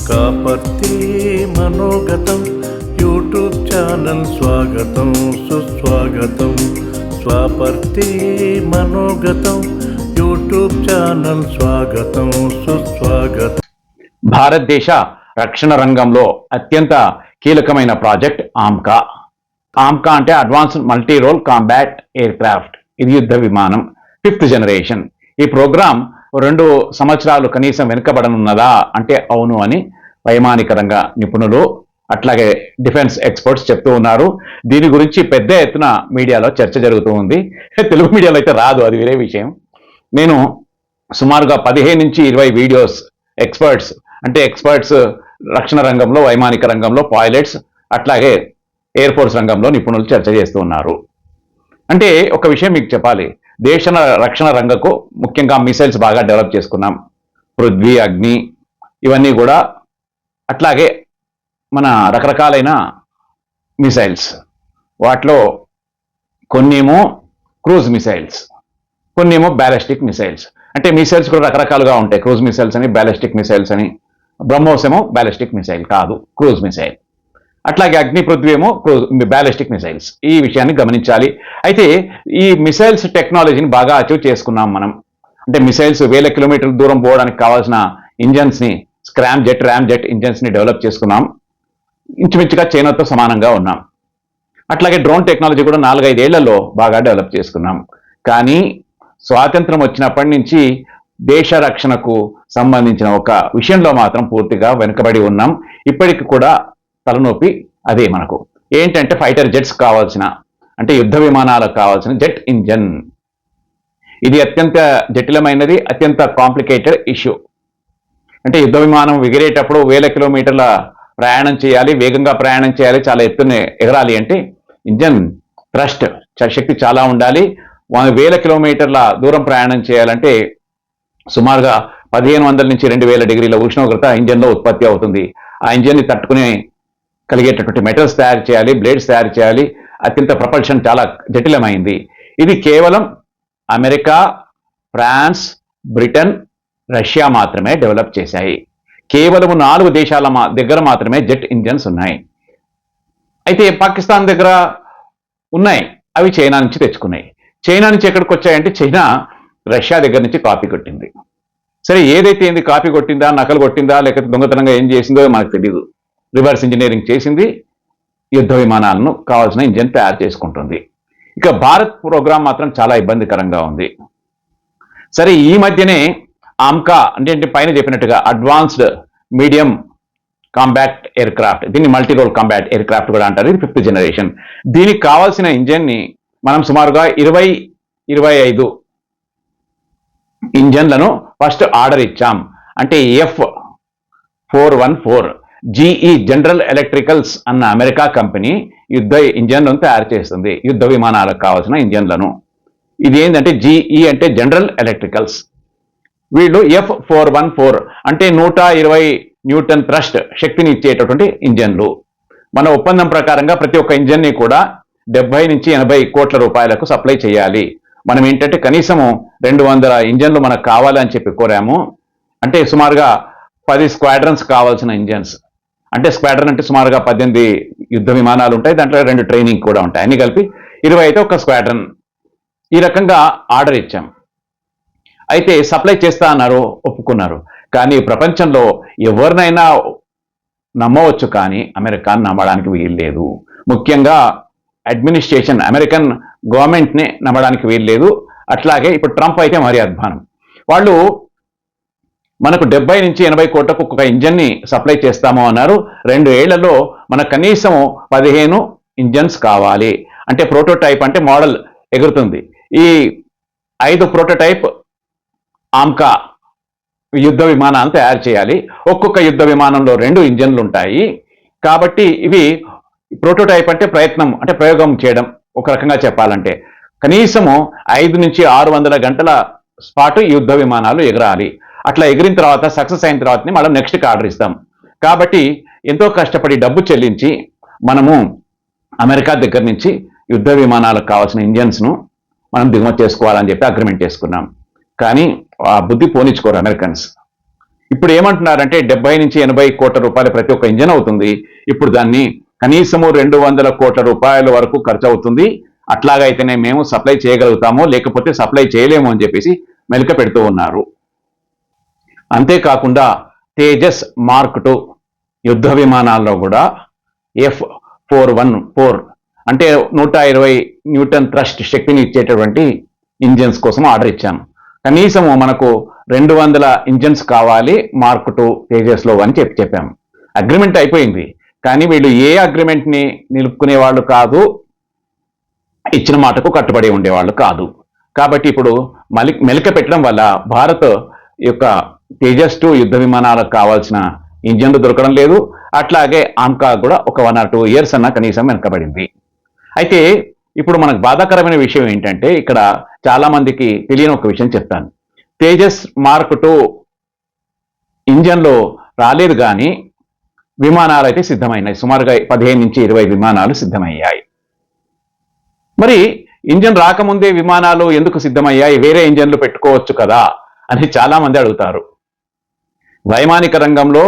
Kaparthi మనోగతం YouTube channel స్వాగతం సుస్వాగతం. స్వాపర్తి మనోగతం YouTube channel స్వాగతం సుస్వాగతం. భారతదేశ రక్షణ రంగంలో అత్యంత కీలకమైన ప్రాజెక్ట్ ఆమ్కా. ఆమ్కా అంటే advance multi role combat aircraft. ఇది యుద్ధ విమానం 5th జనరేషన్. ఈ ప్రోగ్రాం 2 సంవత్సరాలు కనీసం వెనుకబడనున్నదా అంటే అవును అని వైమానిక రంగ నిపుణులు అట్లాగే డిఫెన్స్ ఎక్స్పర్ట్స్ చెప్తూ ఉన్నారు. దీని గురించి పెద్ద ఎత్తున మీడియాలో చర్చ జరుగుతూ ఉంది. తెలుగు మీడియాలో అయితే రాదు, అది వేరే విషయం. నేను సుమారుగా 15 నుంచి 20 వీడియోస్ ఎక్స్పర్ట్స్ రక్షణ రంగంలో, వైమానిక రంగంలో, పైలట్స్ అట్లాగే ఎయిర్ ఫోర్స్ రంగంలో నిపుణులు చర్చ చేస్తూ ఉన్నారు. అంటే ఒక విషయం మీకు చెప్పాలి, దేశ రక్షణ రంగకు ముఖ్యంగా మిసైల్స్ బాగా డెవలప్ చేసుకున్నాం. పృథ్వీ, అగ్ని ఇవన్నీ కూడా, అట్లాగే మన రకరకాలైన మిసైల్స్, వాటిలో కొన్నేమో క్రూజ్ మిసైల్స్, కొన్నేమో బ్యాలిస్టిక్ మిసైల్స్. అంటే మిసైల్స్ కూడా రకరకాలుగా ఉంటాయి. క్రూజ్ మిసైల్స్ అని, బ్యాలిస్టిక్ మిసైల్స్ అని. బ్రహ్మోస్ ఏమో బ్యాలిస్టిక్ మిసైల్ కాదు, క్రూజ్ మిసైల్. అట్లాగే అగ్ని, పృథ్వీ ఏమో బ్యాలిస్టిక్ మిసైల్స్. ఈ విషయాన్ని గమనించాలి. అయితే ఈ మిసైల్స్ టెక్నాలజీని బాగా అచీవ్ చేసుకున్నాం మనం. అంటే మిసైల్స్ 1000 కిలోమీటర్ల దూరం పోవడానికి కావాల్సిన ఇంజన్స్ని, స్క్రామ్ జెట్, ర్యామ్ జెట్ ఇంజన్స్ని డెవలప్ చేసుకున్నాం. ఇంచుమించుగా చైనాతో సమానంగా ఉన్నాం. అట్లాగే డ్రోన్ టెక్నాలజీ కూడా 4-5 ఏళ్లలో బాగా డెవలప్ చేసుకున్నాం. కానీ స్వాతంత్రం వచ్చినప్పటి నుంచి దేశ రక్షణకు సంబంధించిన ఒక విషయంలో మాత్రం పూర్తిగా వెనుకబడి ఉన్నాం. ఇప్పటికి కూడా తలనొప్పి అదే మనకు. ఏంటంటే ఫైటర్ జెట్స్ కావాల్సిన, అంటే యుద్ధ విమానాలకు కావాల్సిన జెట్ ఇంజన్. ఇది అత్యంత జటిలమైనది, అత్యంత కాంప్లికేటెడ్ ఇష్యూ. అంటే యుద్ధ విమానం ఎగిరేటప్పుడు 1000 కిలోమీటర్ల ప్రయాణం చేయాలి, వేగంగా ప్రయాణం చేయాలి, చాలా ఎత్తున ఎగరాలి అంటే ఇంజన్ థ్రస్ట్ శక్తి చాలా ఉండాలి. 1000 కిలోమీటర్ల దూరం ప్రయాణం చేయాలంటే సుమారుగా 1500 నుంచి 2000 డిగ్రీల ఉష్ణోగ్రత ఇంజన్లో ఉత్పత్తి అవుతుంది. ఆ ఇంజన్ని తట్టుకునే కలిగేటటువంటి మెటల్స్ తయారు చేయాలి, బ్లేడ్స్ తయారు చేయాలి. అత్యంత ప్రపల్షన్ చాలా జటిలమైంది. ఇది కేవలం అమెరికా, ఫ్రాన్స్, బ్రిటన్, రష్యా మాత్రమే డెవలప్ చేశాయి. కేవలం 4 దేశాల దగ్గర మాత్రమే జెట్ ఇంజన్స్ ఉన్నాయి. అయితే పాకిస్తాన్ దగ్గర ఉన్నాయి, అవి చైనా నుంచి తెచ్చుకున్నాయి. చైనా నుంచి ఎక్కడికి వచ్చాయంటే చైనా రష్యా దగ్గర నుంచి కాపీ కొట్టింది. సరే, ఏదైతే ఏంది, కాపీ కొట్టిందా, నకలు కొట్టిందా, లేకపోతే దొంగతనంగా ఏం చేసిందో మనకు తెలియదు. రివర్స్ ఇంజనీరింగ్ చేసింది, యుద్ధ విమానాలను కావాల్సిన ఇంజన్ తయారు చేసుకుంటుంది. ఇక భారత్ ప్రోగ్రాం మాత్రం చాలా ఇబ్బందికరంగా ఉంది. సరే, ఈ మధ్యనే ఆమ్కా అంటే పైన చెప్పినట్టుగా advanced medium combat aircraft, దీన్ని multi role combat aircraft కూడా అంటారు. ఇది 5th జనరేషన్. దీనికి కావాల్సిన ఇంజన్ని మనం సుమారుగా 20-25 ఇంజన్లను ఫస్ట్ ఆర్డర్ ఇచ్చాం. అంటే F414 GE జనరల్ ఎలక్ట్రికల్స్ అన్న అమెరికా కంపెనీ యుద్ధ ఇంజన్లను తయారు చేస్తుంది, యుద్ధ విమానాలకు కావాల్సిన ఇంజన్లను. ఇది ఏంటంటే GE అంటే జనరల్ ఎలక్ట్రికల్స్. వీళ్ళు F414 అంటే 120 న్యూటన్ థ్రస్ట్ శక్తిని ఇచ్చేటటువంటి ఇంజన్లు. మన ఒప్పందం ప్రకారంగా ప్రతి ఒక్క ఇంజన్ని కూడా 70 నుంచి 80 కోట్ల రూపాయలకు సప్లై చేయాలి. మనం ఏంటంటే కనీసము 200 ఇంజన్లు మనకు కావాలని చెప్పి కోరాము. అంటే సుమారుగా 10 స్క్వాడ్రన్స్ కావాల్సిన ఇంజన్స్. అంటే స్క్వాడ్రన్ అంటే సుమారుగా 18 యుద్ధ విమానాలు ఉంటాయి, దాంట్లో 2 ట్రైనింగ్ కూడా ఉంటాయి. అన్ని కలిపి 20 అయితే ఒక స్క్వాడ్రన్. ఈ రకంగా ఆర్డర్ ఇచ్చాం. అయితే సప్లై చేస్తా అన్నారు, ఒప్పుకున్నారు. కానీ ప్రపంచంలో ఎవరినైనా నమ్మవచ్చు, కానీ అమెరికాను నమ్మడానికి వీల్లేదు. ముఖ్యంగా అడ్మినిస్ట్రేషన్, అమెరికన్ గవర్నమెంట్ని నమ్మడానికి వీల్లేదు. అట్లాగే ఇప్పుడు ట్రంప్ అయితే మరీ అధ్వానం. వాళ్ళు మనకు 70 నుంచి 80 కోట్లకు ఒక ఇంజన్ని సప్లై చేస్తాము అన్నారు. 2 ఏళ్లలో మనకు కనీసం 15 ఇంజన్స్ కావాలి. అంటే ప్రోటోటైప్ అంటే మోడల్ ఎగురుతుంది. ఈ 5 ప్రోటోటైప్ ఆమ్కా యుద్ధ విమానాన్ని తయారు చేయాలి. ఒక్కొక్క యుద్ధ విమానంలో 2 ఇంజన్లు ఉంటాయి. కాబట్టి ఇవి ప్రోటోటైప్ అంటే ప్రయత్నం, అంటే ప్రయోగం చేయడం. ఒక రకంగా చెప్పాలంటే కనీసము 5 నుంచి 600 గంటల పాటు యుద్ధ విమానాలు ఎగరాలి. అట్లా ఎగిరిన తర్వాత సక్సెస్ అయిన తర్వాతనే మనం నెక్స్ట్కి ఆర్డర్ ఇస్తాం. కాబట్టి ఎంతో కష్టపడి డబ్బు చెల్లించి మనము అమెరికా దగ్గర నుంచి యుద్ధ విమానాలకు కావాల్సిన ఇంజన్స్ను మనం దిగుమతి చేసుకోవాలని చెప్పి అగ్రిమెంట్ చేసుకున్నాం. కానీ ఆ బుద్ధి పోనిచ్చుకోరు అమెరికన్స్. ఇప్పుడు ఏమంటున్నారంటే 70 నుంచి 80 కోట్ల రూపాయలు ప్రతి ఒక్క ఇంజన్ అవుతుంది. ఇప్పుడు దాన్ని కనీసము 200 కోట్ల రూపాయల వరకు ఖర్చు అవుతుంది. అట్లాగైతేనే మేము సప్లై చేయగలుగుతాము, లేకపోతే సప్లై చేయలేము అని చెప్పేసి మెలిక పెడుతూ ఉన్నారు. అంతేకాకుండా తేజస్ మార్క్ 2 యుద్ధ విమానాల్లో కూడా F414 అంటే 120 న్యూటన్ థ్రస్ట్ శక్తిని ఇచ్చేటటువంటి ఇంజన్స్ కోసం ఆర్డర్ ఇచ్చాను. కనీసము మనకు 200 ఇంజన్స్ కావాలి మార్క్ 2 తేజస్లో అని చెప్పాము. అగ్రిమెంట్ అయిపోయింది, కానీ వీళ్ళు ఏ అగ్రిమెంట్ని నిలుపుకునే వాళ్ళు కాదు, ఇచ్చిన మాటకు కట్టుబడి ఉండేవాళ్ళు కాదు. కాబట్టి ఇప్పుడు మెలిక పెట్టడం వల్ల భారత్ యొక్క తేజస్ 2 యుద్ధ విమానాలకు కావాల్సిన ఇంజన్లు దొరకడం లేదు. అట్లాగే ఆమ్కా కూడా ఒక 1 or 2 years అన్న కనీసం వెనకబడింది. అయితే ఇప్పుడు మనకు బాధాకరమైన విషయం ఏంటంటే, ఇక్కడ చాలా మందికి తెలియని ఒక విషయం చెప్తాను. తేజస్ మార్క్ 2 ఇంజన్లో రాలేదు, కానీ విమానాలు అయితే సిద్ధమైనాయి. సుమారుగా 15 నుంచి 20 విమానాలు సిద్ధమయ్యాయి. మరి ఇంజన్ రాకముందే విమానాలు ఎందుకు సిద్ధమయ్యాయి, వేరే ఇంజన్లు పెట్టుకోవచ్చు కదా అని చాలా మంది అడుగుతారు. వైమానిక రంగంలో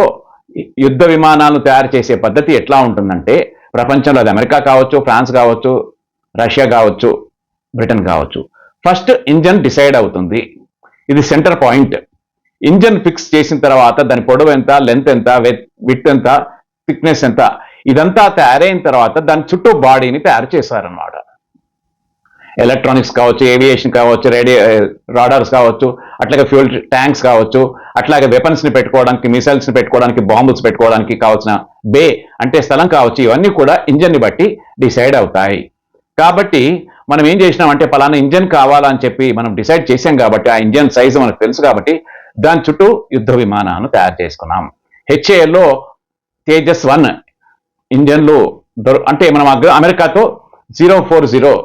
యుద్ధ విమానాలను తయారు చేసే పద్ధతి ఎట్లా ఉంటుందంటే, ప్రపంచంలో అది అమెరికా కావచ్చు, ఫ్రాన్స్ కావచ్చు, రష్యా కావచ్చు, బ్రిటన్ కావచ్చు, ఫస్ట్ ఇంజన్ డిసైడ్ అవుతుంది. ఇది సెంటర్ పాయింట్. ఇంజన్ ఫిక్స్ చేసిన తర్వాత దాని పొడవు ఎంత, లెంత్ ఎంత, విడ్త్ ఎంత, థిక్నెస్ ఎంత, ఇదంతా తయారైన తర్వాత దాని చుట్టూ బాడీని తయారు చేశారన్నమాట. ఎలక్ట్రానిక్స్ కావచ్చు, ఏవియేషన్ కావచ్చు, రాడార్స్ కావచ్చు, అట్లాగే ఫ్యూల్ ట్యాంక్స్ కావచ్చు, అట్లాగే వెపన్స్ని పెట్టుకోవడానికి, మిసైల్స్ని పెట్టుకోవడానికి, బాంబుల్స్ పెట్టుకోవడానికి కావాల్సిన బే అంటే స్థలం కావచ్చు, ఇవన్నీ కూడా ఇంజన్ని బట్టి డిసైడ్ అవుతాయి. కాబట్టి మనం ఏం చేసినామంటే, పలానా ఇంజన్ కావాలని చెప్పి మనం డిసైడ్ చేసాం కాబట్టి, ఆ ఇంజన్ సైజు మనకు తెలుసు కాబట్టి దాని చుట్టూ యుద్ధ విమానాలను తయారు చేసుకున్నాం. హెచ్ఏఎల్లో తేజస్ 1 ఇంజన్లు అంటే మనం అమెరికాతో 040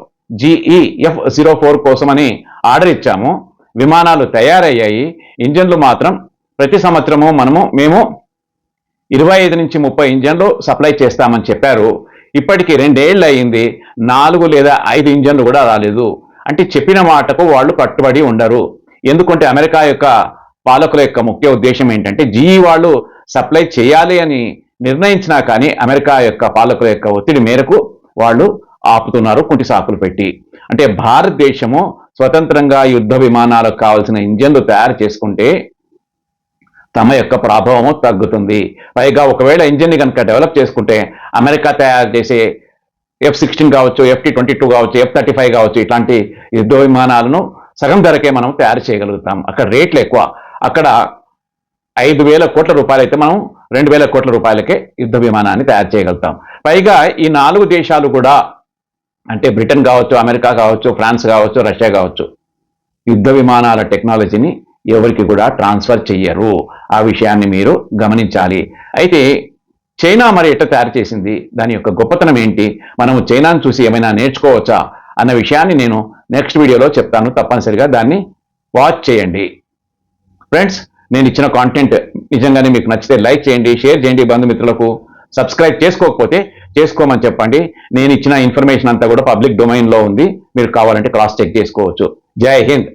GEF04 కోసమని ఆర్డర్ ఇచ్చాము. విమానాలు తయారయ్యాయి. ఇంజన్లు మాత్రం ప్రతి సంవత్సరము మేము 25 నుంచి 30 ఇంజన్లు సప్లై చేస్తామని చెప్పారు. ఇప్పటికీ 2 ఏళ్ళు అయింది, 4 లేదా 5 ఇంజన్లు కూడా రాలేదు. అంటే చెప్పిన మాటకు వాళ్ళు కట్టుబడి ఉండరు. ఎందుకంటే అమెరికా యొక్క పాలకుల యొక్క ముఖ్య ఉద్దేశం ఏంటంటే, GE వాళ్ళు సప్లై చేయాలి అని నిర్ణయించినా కానీ అమెరికా యొక్క పాలకుల యొక్క ఒత్తిడి మేరకు వాళ్ళు ఆపుతున్నారు, కుంటి సాకులు పెట్టి. అంటే భారతదేశము స్వతంత్రంగా యుద్ధ విమానాలకు కావాల్సిన ఇంజన్లు తయారు చేసుకుంటే తమ యొక్క ప్రభావము తగ్గుతుంది. పైగా ఒకవేళ ఇంజన్ని కనుక డెవలప్ చేసుకుంటే అమెరికా తయారు చేసే F-16 కావచ్చు, FT-22 కావచ్చు, F-35 కావచ్చు, ఇట్లాంటి యుద్ధ విమానాలను సగం ధరకే మనం తయారు చేయగలుగుతాం. అక్కడ రేట్లు ఎక్కువ. అక్కడ 5,000 కోట్ల రూపాయలు అయితే మనం 2,000 కోట్ల రూపాయలకే యుద్ధ విమానాన్ని తయారు చేయగలుగుతాం. పైగా ఈ 4 దేశాలు కూడా, అంటే బ్రిటన్ కావచ్చు, అమెరికా కావచ్చు, ఫ్రాన్స్ కావచ్చు, రష్యా కావచ్చు, యుద్ధ విమానాల టెక్నాలజీని ఎవరికి కూడా ట్రాన్స్ఫర్ చెయ్యరు. ఆ విషయాన్ని మీరు గమనించాలి. అయితే చైనా మరి ఎట్లా తయారు చేసింది, దాని యొక్క గొప్పతనం ఏంటి, మనము చైనాను చూసి ఏమైనా నేర్చుకోవచ్చా అన్న విషయాన్ని నేను నెక్స్ట్ వీడియోలో చెప్తాను. తప్పనిసరిగా దాన్ని వాచ్ చేయండి. ఫ్రెండ్స్, నేను ఇచ్చిన కాంటెంట్ నిజంగానే మీకు నచ్చితే లైక్ చేయండి, షేర్ చేయండి బంధుమిత్రులకు. సబ్స్క్రైబ్ చేసుకోకపోతే చేసుకోమని చెప్పండి. నేను ఇచ్చిన ఇన్ఫర్మేషన్ అంతా కూడా పబ్లిక్ డొమైన్లో ఉంది, మీరు కావాలంటే క్రాస్ చెక్ చేసుకోవచ్చు. జై హింద్.